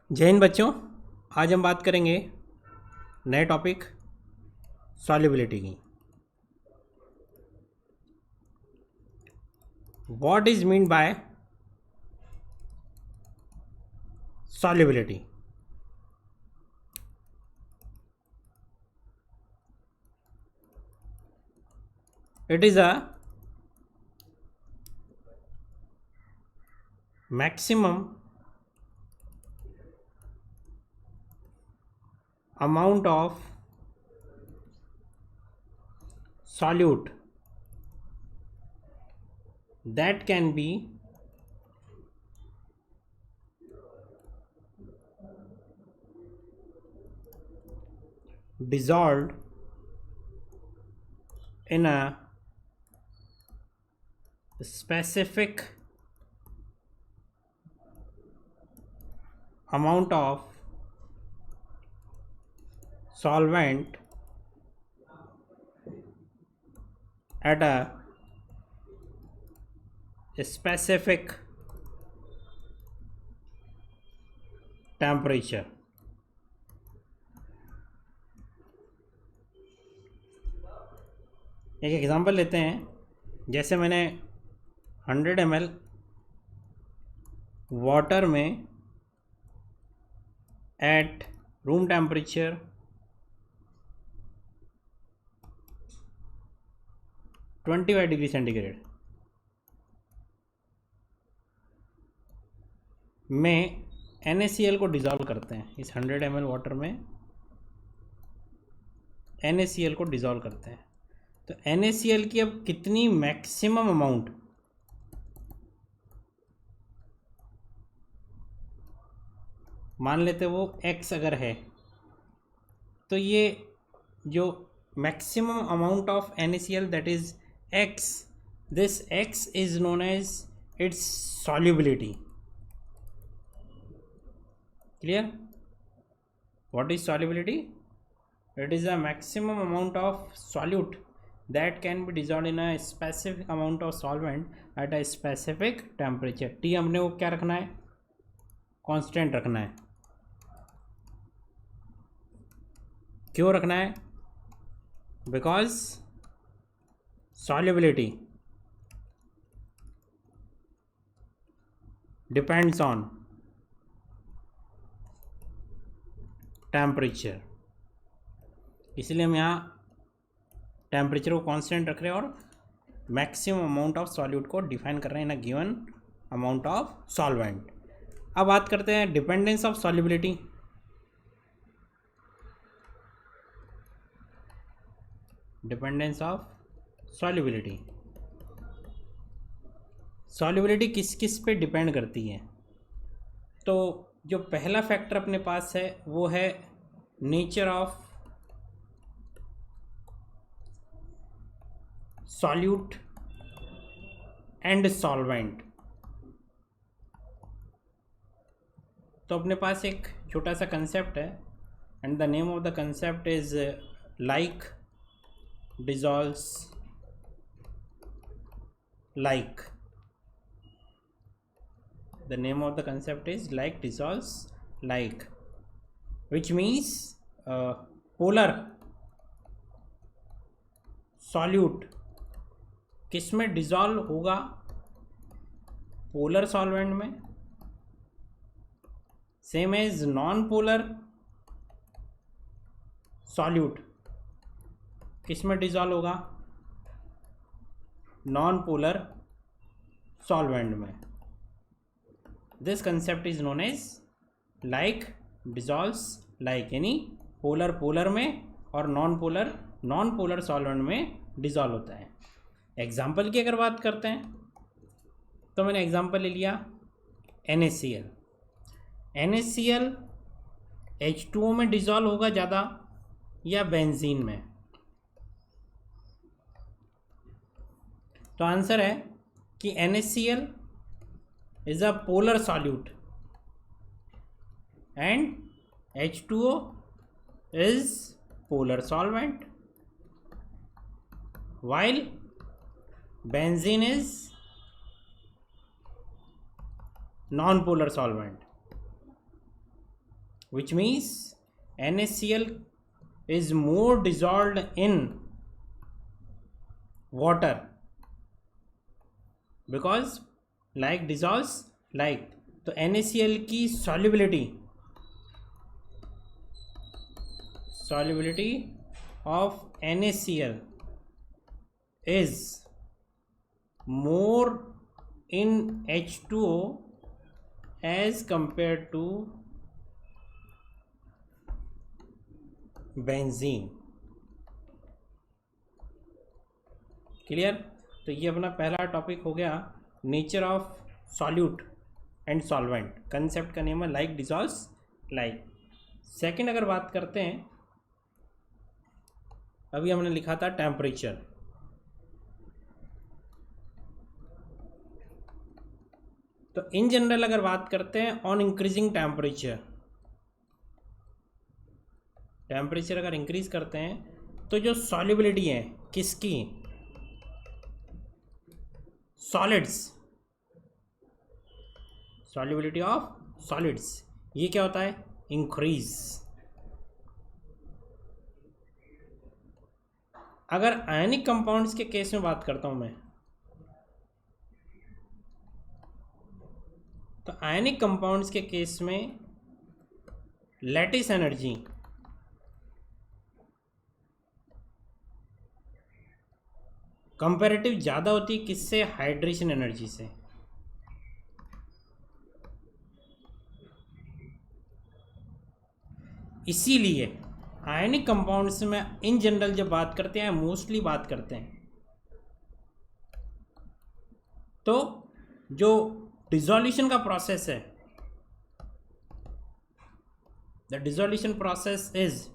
जय हिंद बच्चों। आज हम बात करेंगे नए टॉपिक सॉल्युबिलिटी की। What is mean bye solubility? It is a maximum amount of solute that can be dissolved in a specific amount of solvent at a specific temperature. एक example लेते हैं। जैसे मैंने 100 ml वाटर में at room temperature 25 degree centigrade में NaCl को dissolve करते हैं। इस 100 ml वाटर में NaCl को डिज़ोल्व करते हैं। तो NaCl की अब कितनी मैक्सिमम अमाउंट मान लेते वो x अगर है, तो ये जो maximum amount of NaCl that is x, this x is known as its solubility. Clear? What is solubility? It is a maximum amount of solute that can be dissolved in a specific amount of solvent at a specific temperature. T हमने वो क्या रखना है? Constant रखना है। क्यों रखना है? Because solubility depends on temperature, इसलिए हम यहाँ टेम्परेचर को कांस्टेंट रख रहे हैं और मैक्सिमम अमाउंट ऑफ सॉल्यूट को डिफाइन कर रहे हैं in a given amount of solvent. अब बात करते हैं dependence of solubility. Dependence of solubility, solubility किस किस पे डिपेंड करती है? तो जो पहला फैक्टर अपने पास है वो है nature of solute and solvent। तो अपने पास एक छोटा सा कंसेप्ट है and the name of the concept is like dissolves like. The name of the concept is like dissolves like, which means polar solute किस में डिजॉल्व होगा? पोलर सॉल्वेंट में। Same as non polar solute किस में dissolve होगा? Non polar solvent में। This concept is known as like dissolves like, यानी polar polar में और नॉन पोलर सॉल्वेंट में डिजॉल्व होता है। एग्जाम्पल की अगर बात करते हैं तो मैंने एग्जाम्पल ले लिया NaCl। NaCl H2O में डिजॉल्व होगा ज़्यादा या बेंजीन में? तो आंसर है कि NaCl is a polar solute and H2O is polar solvent, while benzene is non-polar solvent। which means NaCl is more dissolved in water because like dissolves like. तो NaCl की solubility of NaCl is more in H2O as compared to benzene. Clear. तो ये अपना पहला topic हो गया, nature of solute and solvent. Concept का name है लाइक डिसॉल्व्स लाइक. सेकंड अगर बात करते हैं, अभी हमने लिखा था टेम्परेचर. तो इन जनरल अगर बात करते हैं ऑन इंक्रीजिंग टेम्परेचर अगर इंक्रीज करते हैं तो जो सॉल्युबिलिटी है किसकी, सॉलिड्स, सॉल्युबिलिटी ऑफ सॉलिड्स, ये क्या होता है, इंक्रीज. अगर आयनिक कंपाउंड्स के केस में बात करता हूं मैं, तो आयनिक कंपाउंड्स के केस में लैटिस एनर्जी कंपैरेटिव ज़्यादा होती है किससे, हाइड्रेशन एनर्जी से. इसीलिए आयनिक कंपाउंड्स में इन जनरल जब बात करते हैं, मोस्टली बात करते हैं, तो जो डिसोल्यूशन का प्रोसेस है, the dissolution process is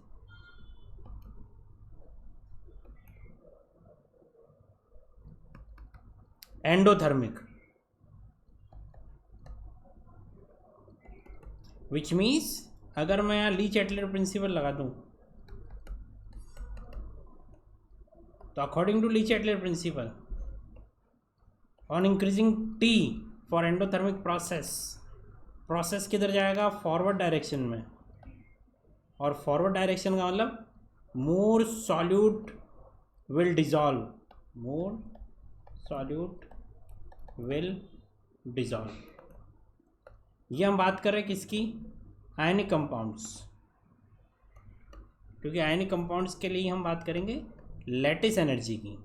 endothermic, which means अगर मैं यहाँ ली चैटलर प्रिंसिपल लगा दूं, तो according to Le Chatelier principle on increasing T for endothermic process किधर जाएगा, फॉरवर्ड डायरेक्शन में. और फॉरवर्ड डायरेक्शन का मतलब मोर solute will dissolve, more solute will dissolve. ये हम बात कर रहे हैं किसकी, आयनिक कंपाउंड्स, क्योंकि आयनिक कंपाउंड्स के लिए हम बात करेंगे लैटिस एनर्जी की.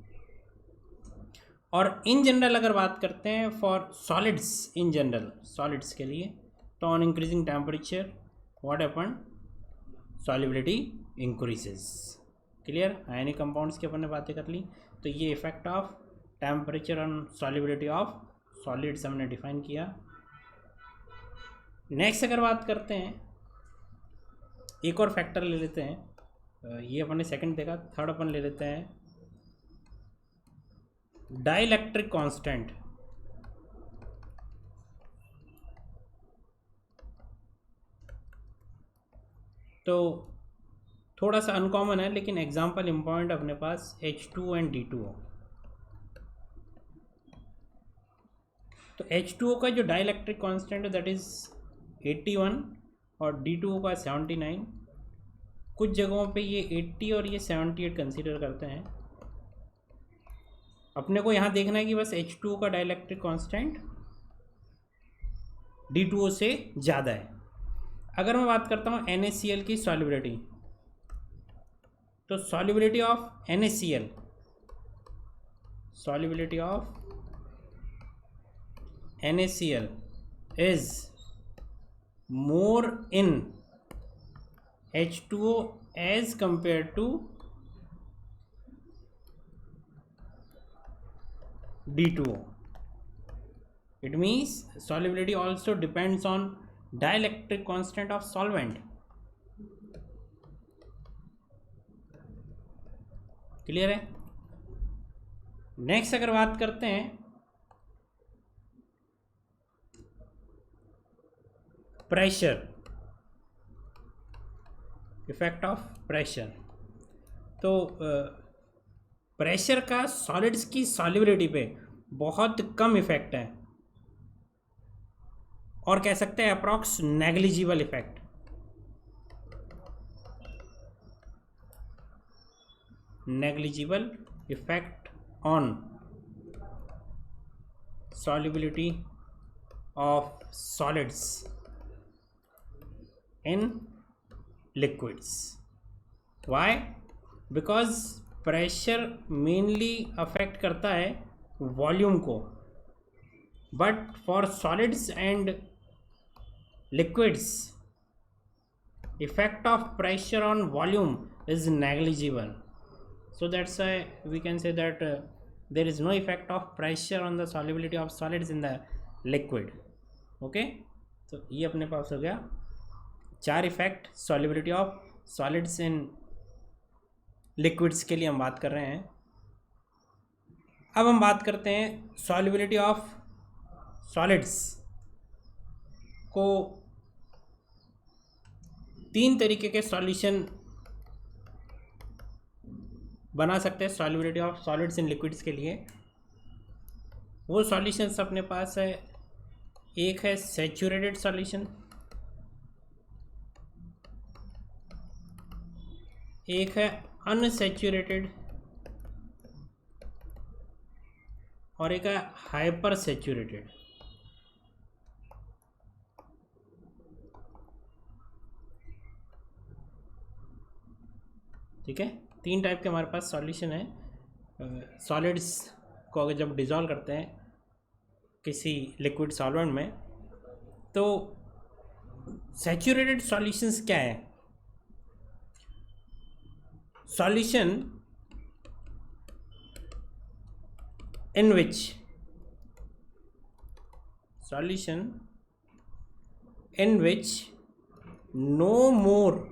और इन जनरल अगर बात करते हैं for solids, in general solids के लिए, तो on increasing temperature what happen, solubility increases. Clear. Ionic compounds की अपन ने बातें कर ली. तो ये effect of temperature on solubility of solids हमने डिफाइन किया. नेक्स्ट अगर बात करते हैं, एक और फैक्टर ले लेते हैं, ये अपन ने सेकंड देखा, थर्ड अपन ले लेते हैं डाइलेक्ट्रिक कांस्टेंट. तो थोड़ा सा अनकॉमन है, लेकिन एग्जांपल इम्पॉर्टेंट अपने पास H2O एंड D2O. तो H2O का जो डाइलेक्ट्रिक कांस्टेंट है दैट इज 81 और D2O का 79. कुछ जगहों पे ये 80 और ये 78 कंसीडर करते हैं. अपने को यहाँ देखना है कि बस H2O का डाइलेक्ट्रिक कांस्टेंट D2O से ज़्यादा है. अगर मैं बात करता हूँ NaCl की सॉल्युबिलिटी, तो solubility of NaCl, solubility of NaCl is more in H2O as compared to D2O. It means solubility also depends on dielectric constant of solvent. Clear है. नेक्स्ट अगर बात करते हैं प्रेशर, इफेक्ट ऑफ प्रेशर, तो pressure का solids की solubility पे बहुत कम इफेक्ट है, और कह सकते हैं approx negligible effect. negligible effect on solubility of solids in liquids. Why? Because pressure mainly affect करता है वॉल्यूम को, but for solids and liquids effect of pressure on volume is negligible. So that's why we can say that there is no effect of pressure on the solubility of solids in the liquid. Okay, तो ये अपने पास हो गया 4 effect solubility of solids in liquids के लिए हम बात कर रहे हैं. अब हम बात करते हैं solubility of solids को 3 तरीके के सॉल्यूशन बना सकते हैं solubility of solids in liquids के लिए. वो सॉल्यूशंस अपने पास है, एक है सैचुरेटेड सॉल्यूशन, एक है अनसैचुरेटेड और एक है हाइपर सैचुरेटेड. ठीक है, 3 टाइप के हमारे पास सॉल्यूशन है सॉलिड्स को अगर जब डिज़ोल्व करते हैं किसी लिक्विड सॉल्वेंट में. तो सैचुरेटेड सॉल्यूशंस क्या है? Solution in which no more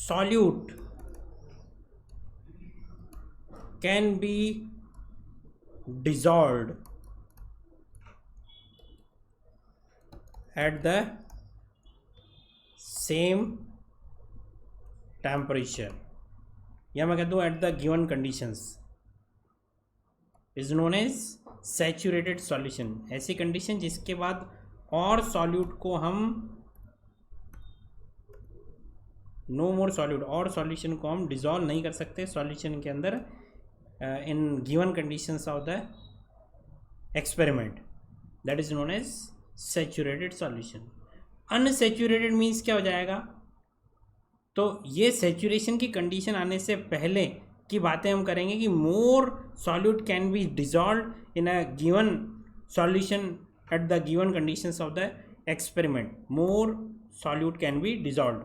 solute can be dissolved at the same temperature, या मैं कह दूँ at the given conditions, is known as saturated solution. ऐसी कंडीशन जिसके बाद और सॉल्यूट को हम नो मोर सॉल्यूट और सॉल्यूशन को हम डिज़ोल्व नहीं कर सकते सॉल्यूशन के अंदर in given conditions of the experiment, that is known as saturated solution. Unsaturated means क्या हो जाएगा? तो ये सैचुरेशन की कंडीशन आने से पहले की बातें हम करेंगे कि मोर solute can be dissolve in a given solution at the given conditions of the experiment. More solute can be dissolve,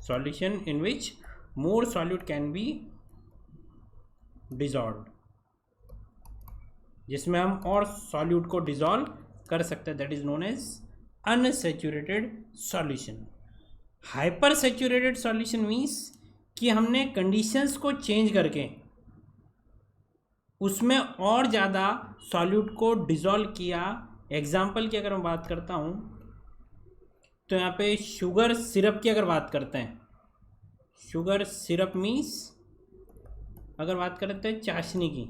solution in which more solute can be dissolved, जिसमें हम और सॉल्यूट को डिसॉल्व कर सकते हैं, that is known as unsaturated solution. Hyper saturated solution means कि हमने conditions को चेंज करके उसमें और ज़्यादा सॉल्यूट को डिसॉल्व किया. एग्जाम्पल की अगर मैं बात करता हूँ तो यहाँ पे शुगर सिरप की अगर बात करते हैं, शुगर सिरप मीन्स अगर बात करते हैं चाशनी की,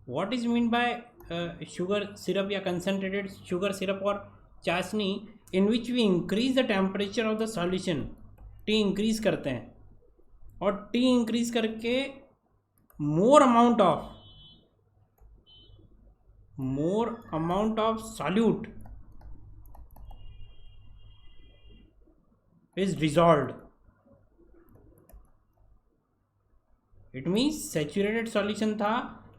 what is mean by sugar syrup या कंसनट्रेटेड शुगर सिरप और चाशनी, in which we increase the temperature of the solution. T increase करते हैं और टी इंक्रीज करके more amount of solute is dissolved. It means saturated solution था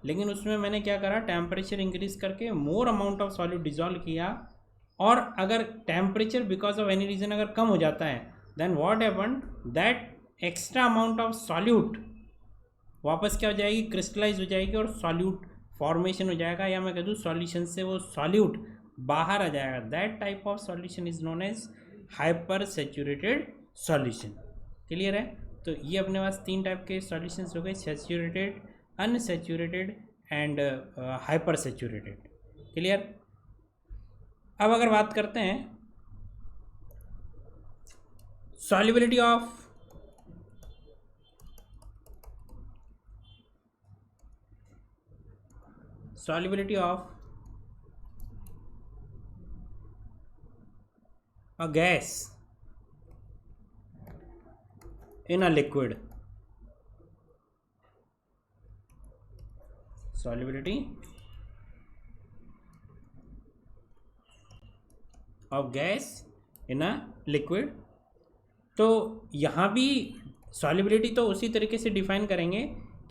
लेकिन उसमें मैंने क्या करा, टेम्परेचर इंक्रीज करके more amount of solute dissolve किया. और अगर temperature because of any reason अगर कम हो जाता है then what happened, that extra amount of solute वापस क्या हो जाएगी, क्रिस्टलाइज हो जाएगी और सॉल्यूट फॉर्मेशन हो जाएगा, या मैं कह दूँ सॉल्यूशन से वो सॉल्यूट बाहर आ जाएगा. That type of solution is known as hyper saturated solution. Clear है? तो ये अपने पास 3 टाइप के सॉल्यूशंस हो गए, saturated, unsaturated and hyper saturated. Clear? अब अगर बात करते हैं solubility of a gas in a liquid, solubility of gas in a liquid। तो यहाँ भी solubility तो उसी तरीके से डिफाइन करेंगे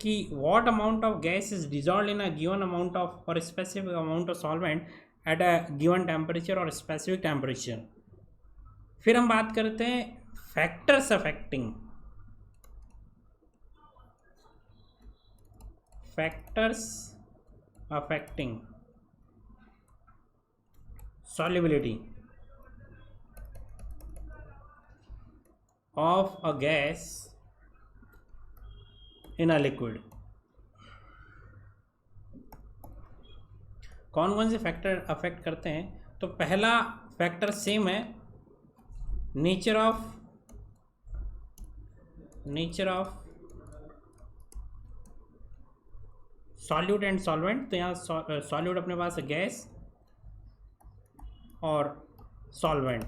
कि what amount of gas is dissolved in a given amount of or specific amount of solvent at a given temperature or specific temperature। फिर हम बात करते हैं factors affecting solubility of a gas in a liquid। कौन कौन से factor affect करते हैं? तो पहला फैक्टर सेम है, nature of solute and solvent. तो यहाँ सॉल्यूट अपने पास है गैस और सॉल्वेंट।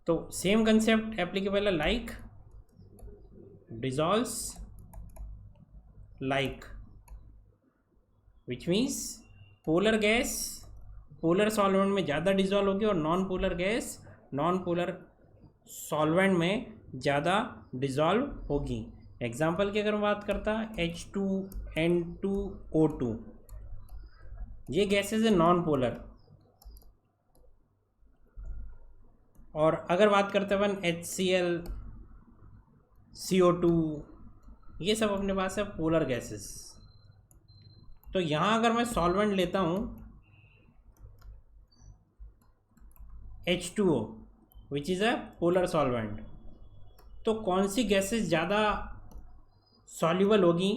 तो सेम कंसेप्ट एप्लीकेबल है, like dissolves like, which means polar gas polar solvent में ज़्यादा डिजॉल्व होगी और non polar gas non polar solvent में ज़्यादा डिजॉल्व होगी। एग्जाम्पल की अगर मैं बात करता, H2N2O2, ये गैसेज है नॉन पोलर। और अगर बात करते हैं अपन HCl, CO2, ये सब अपने पास है पोलर गैसेस। तो यहाँ अगर मैं सॉल्वेंट लेता हूँ H2O which is a polar solvent, तो कौन सी गैसेस ज़्यादा सॉल्यूबल होगी?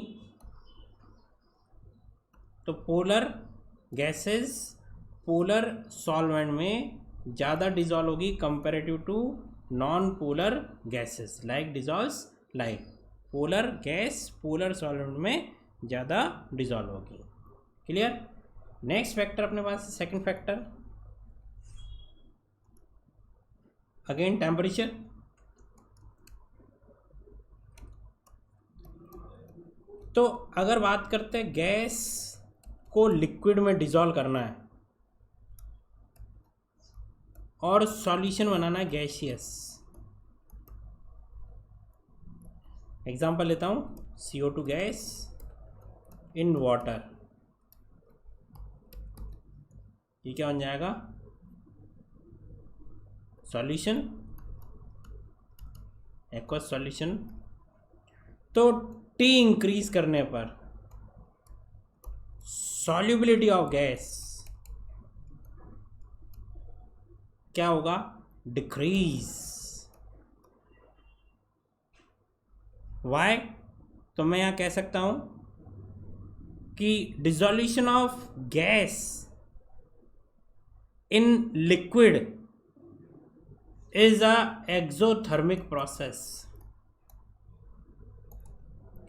तो पोलर गैसेस पोलर सॉल्वेंट में ज़्यादा डिजॉल्व होगी comparative to non polar gases, like dissolves like. Polar gas polar solvent में ज़्यादा डिजॉल्व होगी। क्लियर? नेक्स्ट फैक्टर अपने पास सेकंड फैक्टर, अगेन टेम्परेचर। तो अगर बात करते हैं गैस को लिक्विड में डिजॉल्व करना है और सॉल्यूशन बनाना है गैसियस, एग्जांपल लेता हूं CO2 गैस इन वाटर, ये क्या बन जाएगा? Solution, aqueous solution. तो T इंक्रीज करने पर सॉल्युबिलिटी ऑफ गैस क्या होगा? डिक्रीज। वाई? तो मैं यहां कह सकता हूं कि dissolution of gas in liquid is a exothermic process.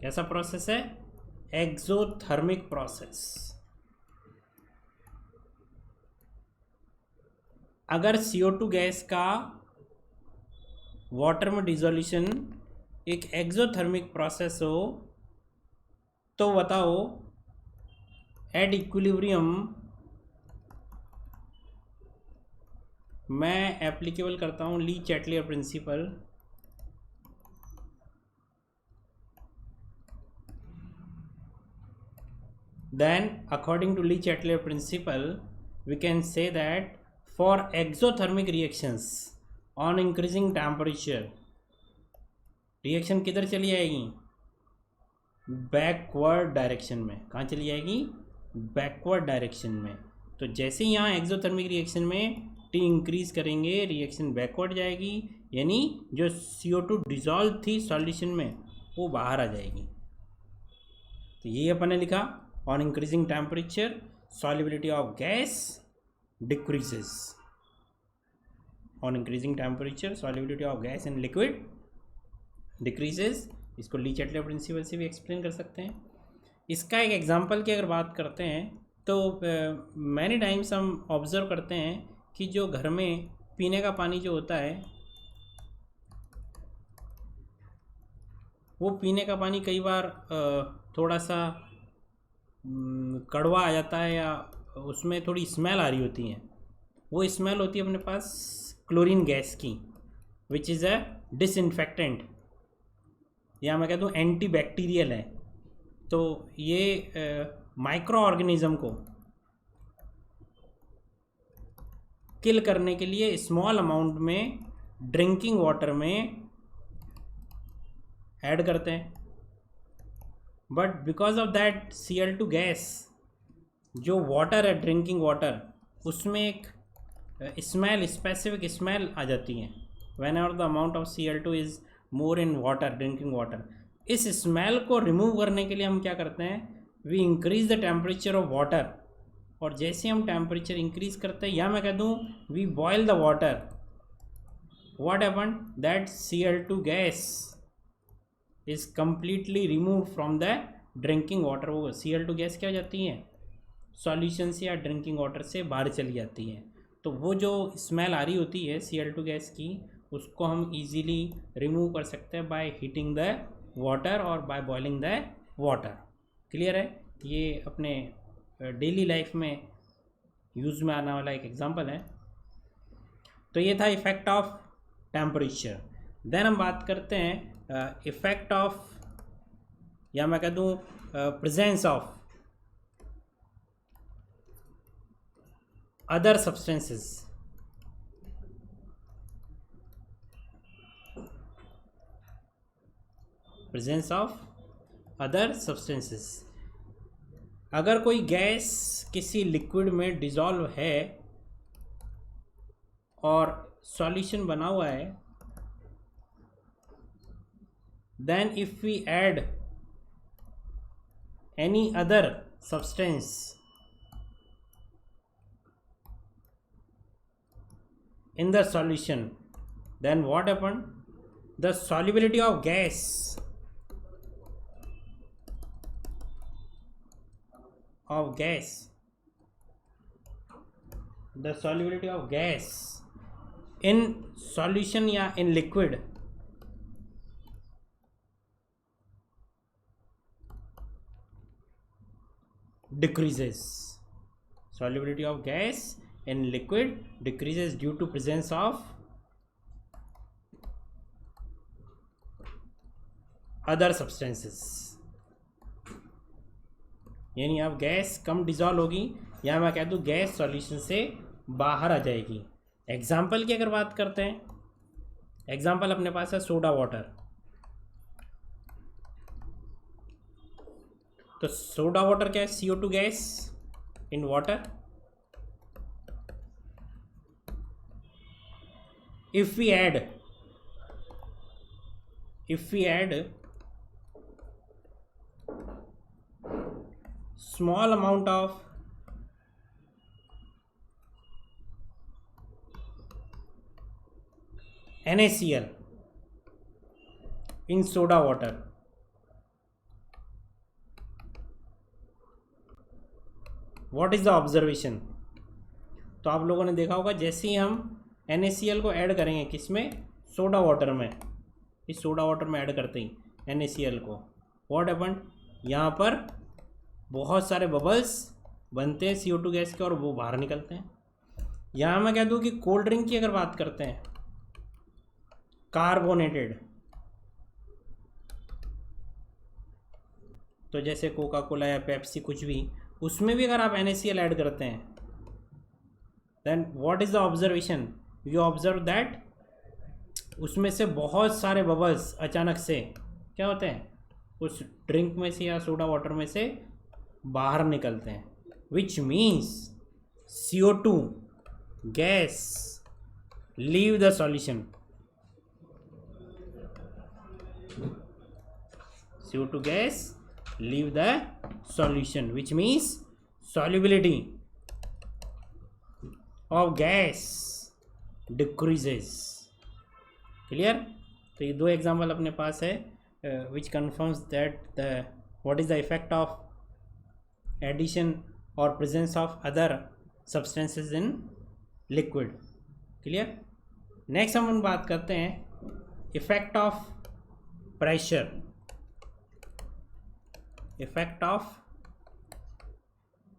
कैसा प्रोसेस है? Exothermic process. अगर CO2 गैस का वाटर में डिसोल्यूशन एक एक्सोथर्मिक प्रोसेस हो तो बताओ एट इक्विलिब्रियम मैं एप्लीकेबल करता हूं ली Chatelier principal. Then according to Lee Chatelier principle we can say that for exothermic reactions on increasing temperature reaction किधर चली जाएगी? बैकवर्ड डायरेक्शन में। कहाँ चली जाएगी? बैकवर्ड डायरेक्शन में। तो जैसे ही यहाँ एक्सोथर्मिक रिएक्शन में T इंक्रीज करेंगे रिएक्शन बैकवर्ड जाएगी, यानी जो CO2 डिजॉल्व थी सॉल्यूशन में वो बाहर आ जाएगी। तो ये अपन ने लिखा, on increasing temperature solubility of gas decreases। on increasing temperature solubility of gas in liquid decreases। इसको ली चैटलियर प्रिंसिपल से भी एक्सप्लेन कर सकते हैं। इसका एक एग्जांपल की अगर बात करते हैं तो मैनी टाइम्स हम ऑब्ज़र्व करते हैं कि जो घर में पीने का पानी जो होता है वो पीने का पानी कई बार थोड़ा सा कड़वा आ जाता है या उसमें थोड़ी स्मेल आ रही होती है। वो स्मेल होती है अपने पास क्लोरीन गैस की, विच इज़ अ डिसइंफेक्टेंट, या मैं कह दूँ एंटी बैक्टीरियल है। तो ये माइक्रो ऑर्गेनिज़म को किल करने के लिए स्मॉल अमाउंट में ड्रिंकिंग वाटर में ऐड करते हैं। But because of that Cl2 gas, जो वाटर है ड्रिंकिंग वाटर, उसमें एक स्मेल, स्पेसिफिक स्मेल आ जाती है whenever the amount of Cl2 is more in water, drinking water. इस स्मेल को रिमूव करने के लिए हम क्या करते हैं, we increase the temperature of water. और जैसे हम टेम्परेचर इंक्रीज करते हैं, या मैं कह दूँ we boil the water, what happen that Cl2 gas is completely remove from the drinking water. वो Cl2 गैस क्या हो जाती है, सॉल्यूशन से या ड्रिंकिंग वाटर से बाहर चली जाती है। तो वो जो स्मेल आ रही होती है Cl2 गैस की, उसको हम इजीली रिमूव कर सकते हैं बाय हीटिंग द वाटर और by boiling the water. Clear है? ये अपने डेली लाइफ में यूज़ में आने वाला एक एग्जांपल है। तो ये था इफ़ेक्ट ऑफ टेम्परेचर। देन हम बात करते हैं इफ़ेक्ट ऑफ, या मैं कह दूँ presence of other substances। presence of other substances। अगर कोई गैस किसी लिक्विड में डिज़ोल्व है और सॉल्यूशन बना हुआ है, then if we add any other substance in the solution, then what happened, the solubility of gas the solubility of gas in solution या in liquid decreases। solubility of gas in liquid decreases due to presence of other substances। यानी अब gas कम dissolve होगी, या मैं कह दूँ gas solution से बाहर आ जाएगी। एग्जाम्पल की अगर बात करते हैं, एग्जाम्पल अपने पास है सोडा वाटर। तो सोडा वाटर क्या है, CO2 gas in water. if we add small amount of NaCl in soda water, what is the observation। तो आप लोगों ने देखा होगा जैसे ही हम NaCl को ऐड करेंगे किसमें, सोडा वाटर में, इस सोडा वाटर में ऐड करते ही NaCl को, व्हाट हैपेंड, यहाँ पर बहुत सारे बबल्स बनते हैं CO2 गैस के और वो बाहर निकलते हैं। यहाँ मैं कह दूँ कि कोल्ड ड्रिंक की अगर बात करते हैं, कार्बोनेटेड, तो जैसे कोका कोला या पेप्सी कुछ भी, उसमें भी अगर आप NaCl ऐड करते हैं, then what is the observation, you observe that उसमें से बहुत सारे बबल्स अचानक से क्या होते हैं, उस ड्रिंक में से या सोडा वाटर में से बाहर निकलते हैं, which means CO2 gas leave the solution. CO2 gas leave the solution, which means solubility of gas decreases। Clear? तो ये दो एग्जाम्पल अपने पास है which confirms that the what is the effect of addition और presence of other substances in liquid. Clear. Next हम बात करते हैं effect of pressure. Effect of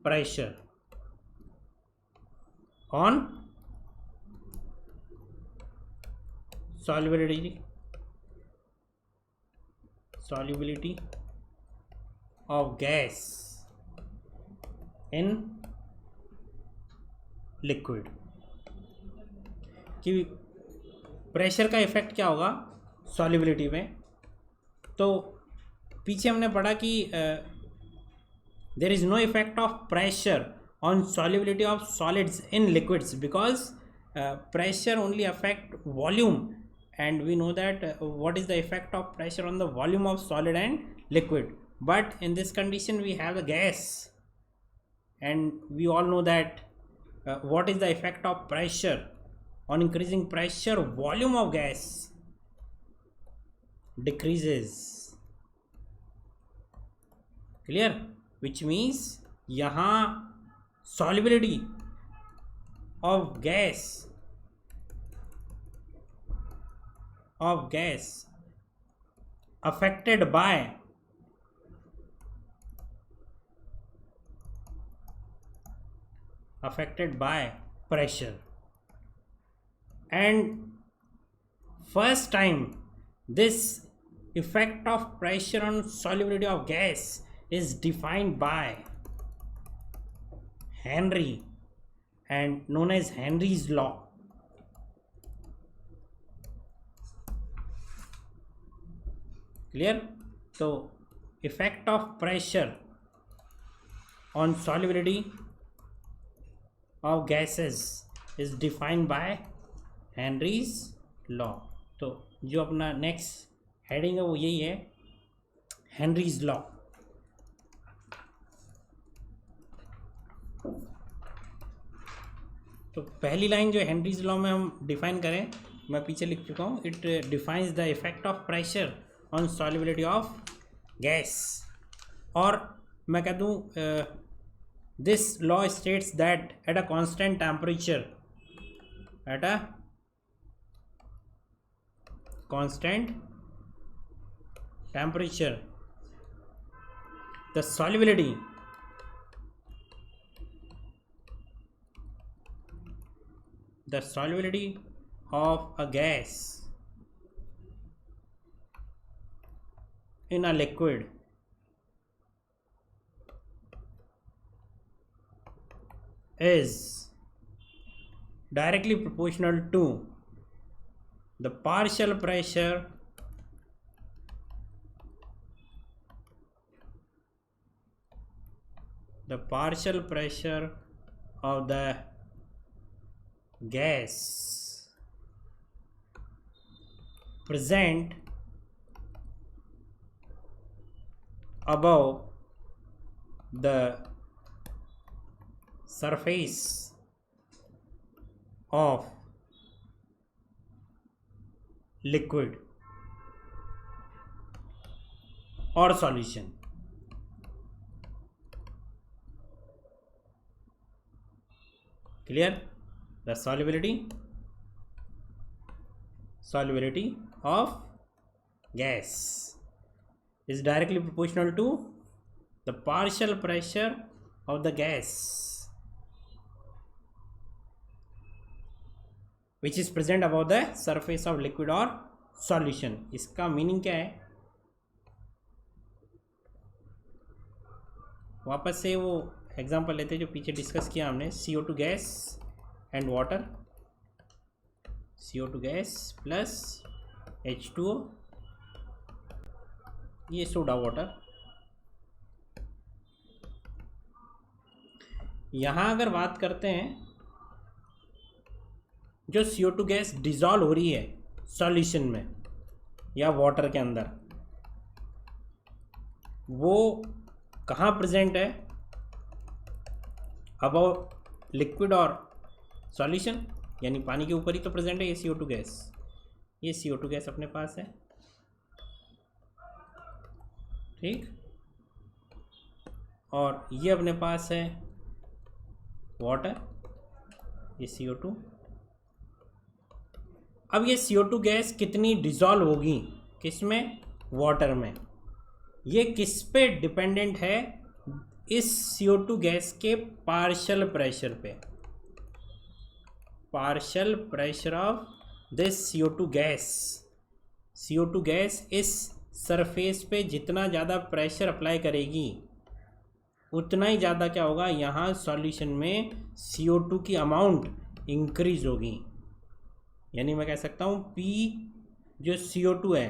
pressure on solubility of gas in liquid। कि pressure का effect क्या होगा solubility में। तो पीछे हमने पढ़ा कि there is no effect of pressure on solubility of solids in liquids because pressure only affect volume, and we know that what is the effect of pressure on the volume of solid and liquid. But in this condition we have the gas, and we all know that what is the effect of pressure on increasing pressure, volume of gas decreases। clear, which means यहाँ solubility of gas affected by pressure, and first time this effect of pressure on solubility of gas is defined by Henry and known as Henry's law। clear। so effect of pressure on solubility of gases is defined by Henry's law। तो जो अपना next heading है वो यही है, Henry's law. तो पहली line जो हेनरीज लॉ में हम डिफाइन करें, मैं पीछे लिख चुका हूँ, it defines the effect of pressure on solubility of gas. और मैं कह दूँ this law states that at a constant temperature, at a constant temperature the solubility of a gas in a liquid is directly proportional to the partial pressure of the gas present above the surface of liquid or solution। clear। the solubility of gas is directly proportional to the partial pressure of the gas which is present above the surface of liquid or solution। इसका meaning क्या है, वापस से वो example लेते हैं जो पीछे डिस्कस किया हमने, CO2 gas and water, CO2 gas plus H2O, ये सोडा वाटर। यहाँ अगर बात करते हैं जो CO2 गैस डिजॉल्व हो रही है सॉल्यूशन में या वाटर के अंदर, वो कहाँ प्रेजेंट है, अबव लिक्विड और सॉल्यूशन, यानी पानी के ऊपर ही तो प्रेजेंट है ये CO2 गैस। ये CO2 गैस अपने पास है, ठीक, और ये अपने पास है वाटर, ये CO2। अब ये CO2 गैस कितनी डिजॉल्व होगी, किसमें, वाटर में। ये किस पे डिपेंडेंट है, इस CO2 गैस के पार्शियल प्रेशर पे। Partial pressure of this CO2 gas. CO2 gas इस सरफेस पे जितना ज़्यादा प्रेशर अप्लाई करेगी उतना ही ज़्यादा क्या होगा, यहाँ सॉल्यूशन में CO2 की अमाउंट इंक्रीज होगी। यानी मैं कह सकता हूँ P जो CO2 है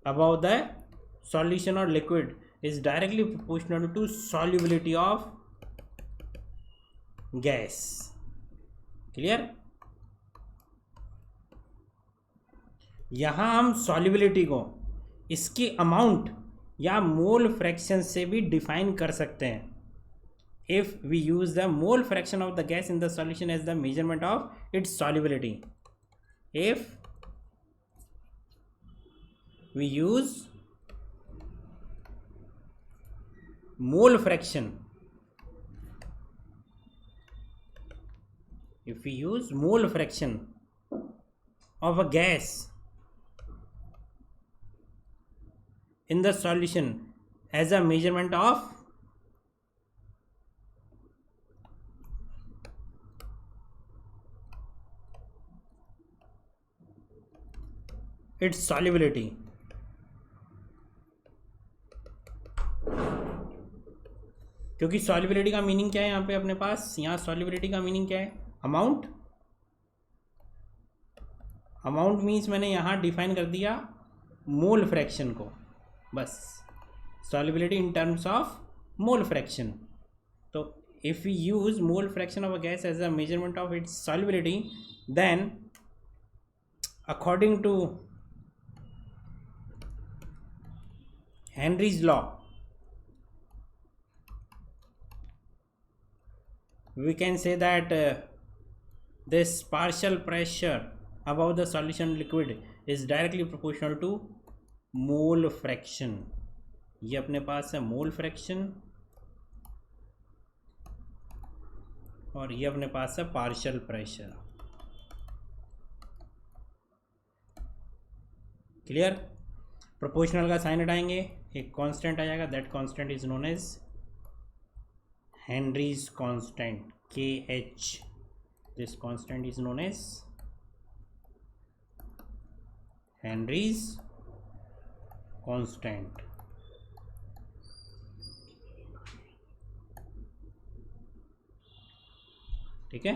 अबाउट द सॉल्यूशन और liquid is directly proportional to solubility of gas. Clear. यहाँ हम सॉल्युबिलिटी को इसकी अमाउंट या मोल फ्रैक्शन से भी डिफाइन कर सकते हैं। if we use the mole fraction of the gas in the solution as the measurement of its solubility. If we use mole fraction, if we use mole fraction of a gas in the solution as a measurement of its solubility, क्योंकि solubility का meaning क्या है यहाँ पे अपने पास, यहाँ solubility का meaning क्या है, अमाउंट। अमाउंट मीन्स मैंने यहाँ डिफाइन कर दिया मोल फ्रैक्शन को, बस solubility in terms of mole fraction. तो if we use mole fraction of a gas as a measurement of its solubility, then according to Henry's law, we can say that this partial pressure above the solution liquid is directly proportional to mole fraction. ये अपने पास है mole fraction और ये अपने पास है partial pressure. Clear. Proportional का साइन हटाएंगे, एक कांस्टेंट आ जाएगा, that constant is known as Henry's constant, KH। This constant is known as Henry's constant. ठीक है,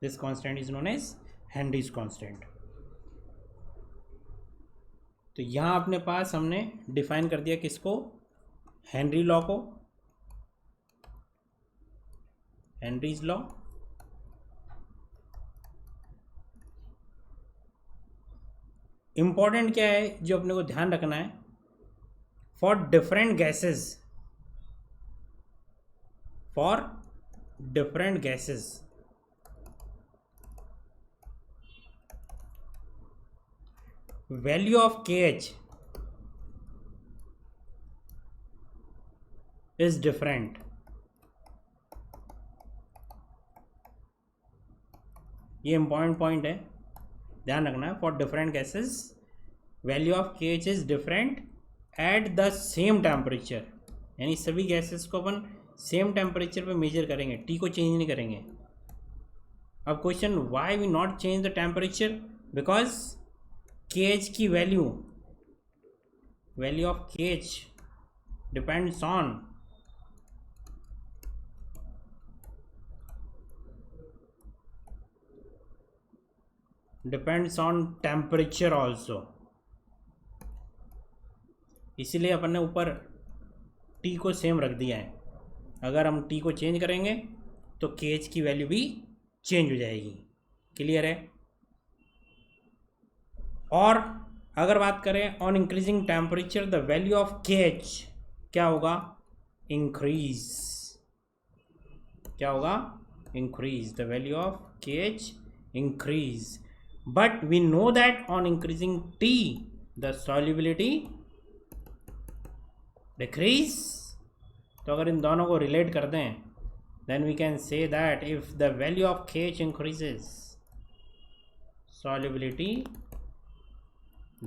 this constant is known as Henry's constant. तो यहाँ अपने पास हमने डिफाइन कर दिया किसको, हेनरी लॉ को, हेनरीज लॉ। इंपॉर्टेंट क्या है जो अपने को ध्यान रखना है, for different gases, for different gases value of KH is different. ये इंपॉर्टेंट पॉइंट है, ध्यान रखना है। For different gases value of KH is different at the same temperature. यानी सभी गैसेस को अपन सेम टेम्परेचर पे मेजर करेंगे, T को चेंज नहीं करेंगे। अब question, why we not change the temperature, because KH की value of KH depends on temperature also. इसीलिए अपन ने ऊपर T को सेम रख दिया है। अगर हम T को चेंज करेंगे तो KH की वैल्यू भी चेंज हो जाएगी। क्लियर है। और अगर बात करें on increasing temperature the value of KH क्या होगा, इंक्रीज। क्या होगा, increase. The value of KH increase, but we know that on increasing T the solubility decrease. तो अगर इन दोनों को रिलेट कर दें, then we can say that if the value of KH increases, solubility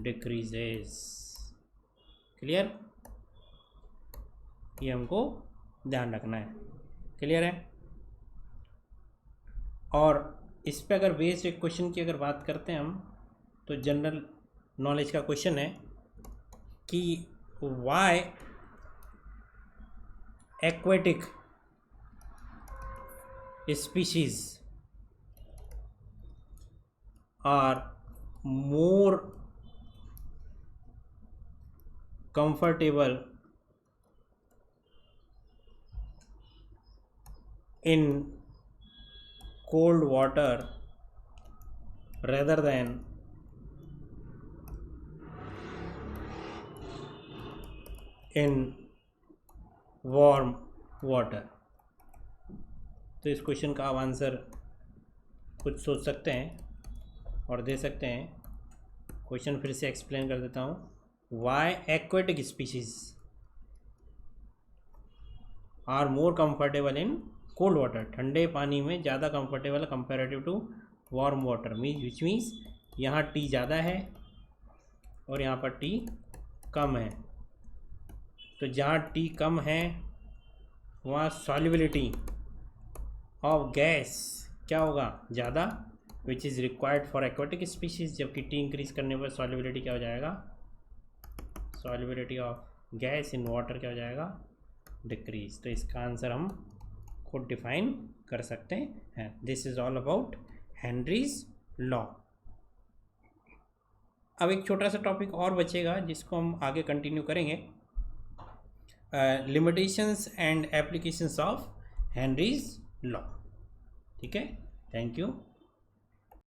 decreases. Clear? ये हमको ध्यान रखना है. क्लियर है? और इस पे अगर बेस्ड एक क्वेश्चन की अगर बात करते हैं हम, तो जनरल नॉलेज का क्वेश्चन है कि why aquatic species are more comfortable in cold water rather than in warm water. तो इस क्वेश्चन का आप आंसर कुछ सोच सकते हैं और दे सकते हैं. क्वेश्चन फिर से एक्सप्लेन कर देता हूँ. Why aquatic species are more comfortable in cold water, ठंडे पानी में ज़्यादा comfortable comparative to warm water. Which means यहाँ टी ज़्यादा है और यहाँ पर टी कम है. तो जहाँ टी कम है वहाँ सॉल्युबिलिटी ऑफ गैस क्या होगा? ज़्यादा, which is required for aquatic species. जबकि टी इंक्रीज करने पर सॉल्युबिलिटी क्या हो जाएगा? Solubility of gas in water क्या हो जाएगा? डिक्रीज. तो इसका आंसर हम खुद डिफाइन कर सकते हैं. This is all about Henry's law. अब एक छोटा सा टॉपिक और बचेगा जिसको हम आगे कंटिन्यू करेंगे. Limitations and applications of Henry's law. ठीक है, थैंक यू.